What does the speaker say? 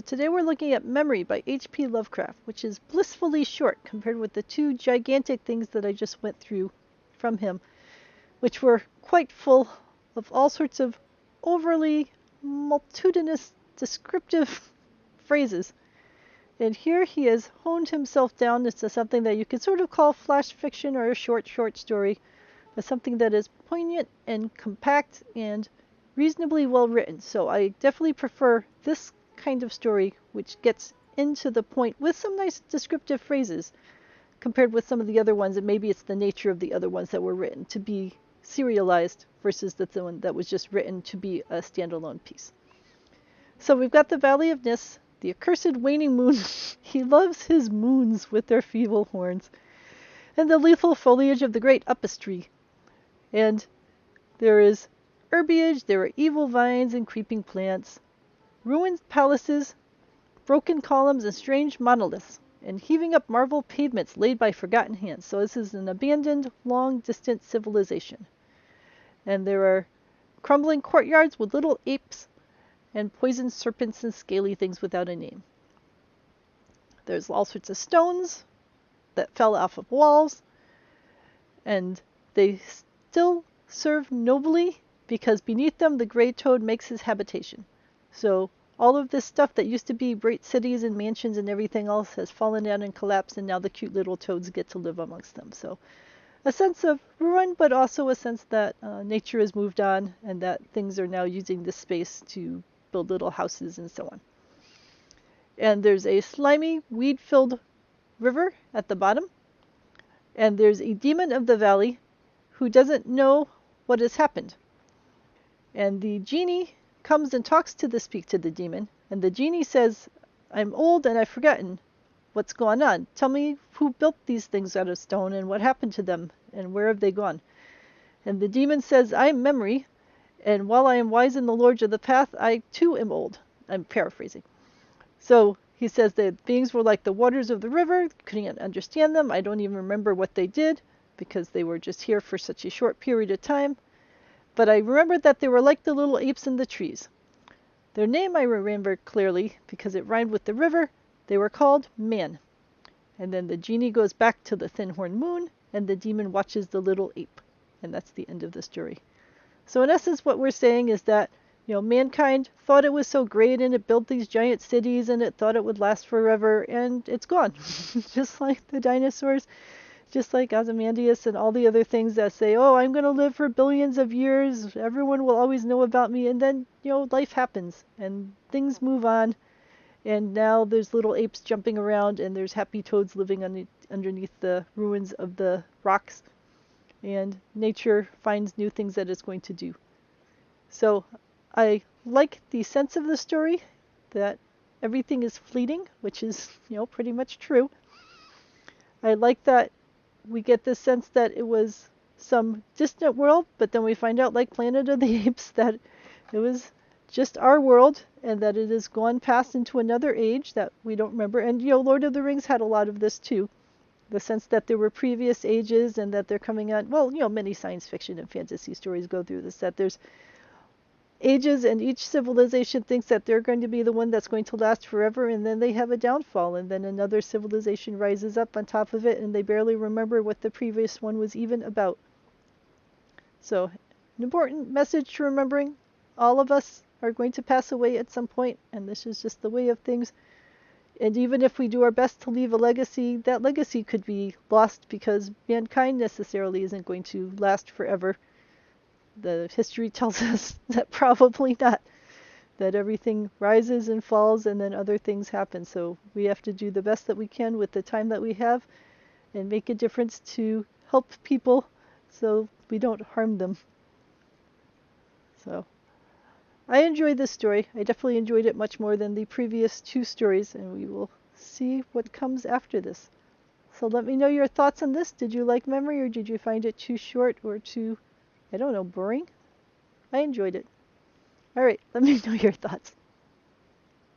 today we're looking at Memory by H.P. Lovecraft, which is blissfully short compared with the two gigantic things that I just went through from him, which were quite full of all sorts of overly multitudinous descriptive phrases. And here he has honed himself down into something that you could sort of call flash fiction or a short story, but something that is poignant and compact and reasonably well written. So I definitely prefer this kind of story, which gets into the point with some nice descriptive phrases compared with some of the other ones, and maybe it's the nature of the other ones that were written to be serialized versus the one that was just written to be a standalone piece. So we've got the Valley of Nis, the accursed waning moon. He loves his moons with their feeble horns, and the lethal foliage of the great upas tree. And there is herbage, there are evil vines and creeping plants, ruined palaces, broken columns and strange monoliths, and heaving up marble pavements laid by forgotten hands. So this is an abandoned, long-distant civilization. And there are crumbling courtyards with little apes and poisoned serpents and scaly things without a name. There's all sorts of stones that fell off of walls, and they still serve nobly because beneath them the gray toad makes his habitation. So all of this stuff that used to be great cities and mansions and everything else has fallen down and collapsed, and now the cute little toads get to live amongst them. So a sense of ruin, but also a sense that nature has moved on and that things are now using this space to build little houses and so on. And there's a slimy, weed-filled river at the bottom, and there's a demon of the valley who doesn't know what has happened. And the genie comes and talks to speak to the demon, and the genie says, "I'm old and I've forgotten what's going on. Tell me who built these things out of stone and what happened to them and where have they gone?" And the demon says, "I'm Memory, and while I am wise in the lords of the path, I too am old." I'm paraphrasing. So he says that beings were like the waters of the river, couldn't understand them. I don't even remember what they did because they were just here for such a short period of time. But I remember that they were like the little apes in the trees. Their name I remember clearly because it rhymed with the river. They were called Man. And then the genie goes back to the thin-horned moon, and the demon watches the little ape. And that's the end of the story. So in essence, what we're saying is that, mankind thought it was so great, and it built these giant cities, and it thought it would last forever, and it's gone. Just like the dinosaurs, just like Ozymandias and all the other things that say, "Oh, I'm going to live for billions of years. Everyone will always know about me." And then, life happens, and things move on. And now there's little apes jumping around, and there's happy toads living underneath the ruins of the rocks. And nature finds new things that it's going to do. So I like the sense of the story, that everything is fleeting, which is, pretty much true. I like that we get the sense that it was some distant world, but then we find out, like Planet of the Apes, that it was just our world, and that it has gone past into another age that we don't remember. And, Lord of the Rings had a lot of this too. The sense that there were previous ages and that they're coming on, many science fiction and fantasy stories go through this, that there's ages and each civilization thinks that they're going to be the one that's going to last forever, and then they have a downfall, and then another civilization rises up on top of it, and they barely remember what the previous one was even about. So an important message to remembering, all of us are going to pass away at some point, and this is just the way of things. And even if we do our best to leave a legacy, that legacy could be lost because mankind necessarily isn't going to last forever. The history tells us that probably not, that everything rises and falls and then other things happen. So we have to do the best that we can with the time that we have and make a difference to help people so we don't harm them. So I enjoyed this story. I definitely enjoyed it much more than the previous two stories, and we will see what comes after this. So let me know your thoughts on this. Did you like Memory, or did you find it too short or too, boring? I enjoyed it. All right, let me know your thoughts.